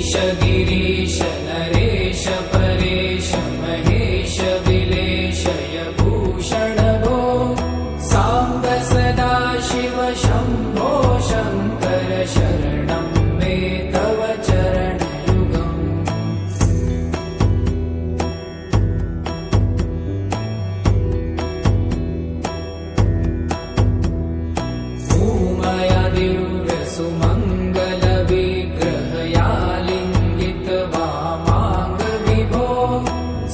ईश गिरीश नरेश परेश महेश विलेशय भूषण भो साम्ब सदा शिव शम्भो शङ्कर शरणं मे तव चरणयुगम् भूमया दिव्य सुमङ्गल विग्रहया लिङ्गित वामाङ्ग विभो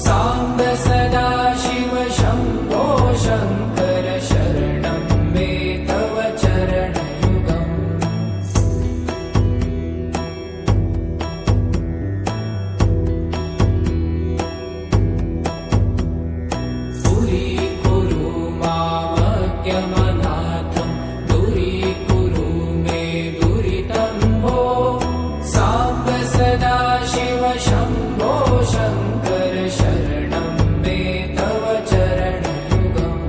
साम्ब सदा शिव शम्भो शङ्कर शरणं मे तव चरणयुगम् दूरीकुरु मामज्ञमनाथं दूरीकुरु मे दुरितं भो साम्ब सदा शिव शम्भो शङ्कर शरणं मे तव चरणयुगम्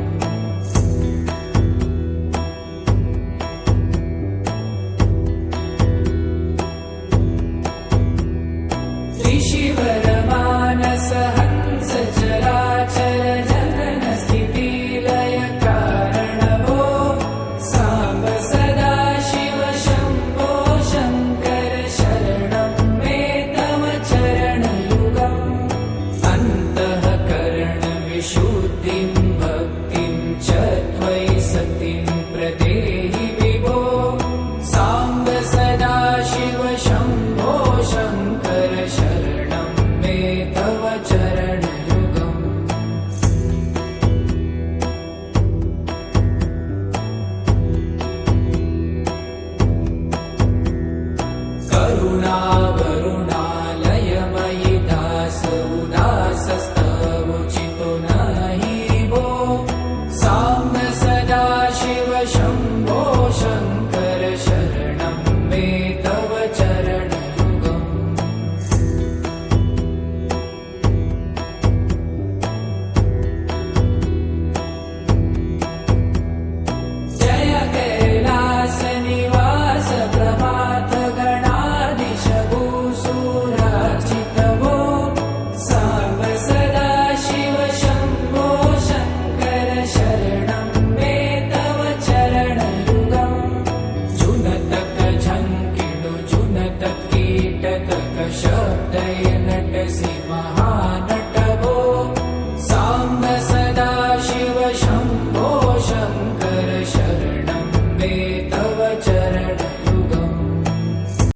त्रिशिवरमानस हंस चराचर जनन स्थिति लय कारण भो साम्ब सदा शिव शम्भो शङ्कर शरणं मे तव चरणयुगम् अन्तःकरण विशुद्धिं भक्तिं च त्वयि सतिम्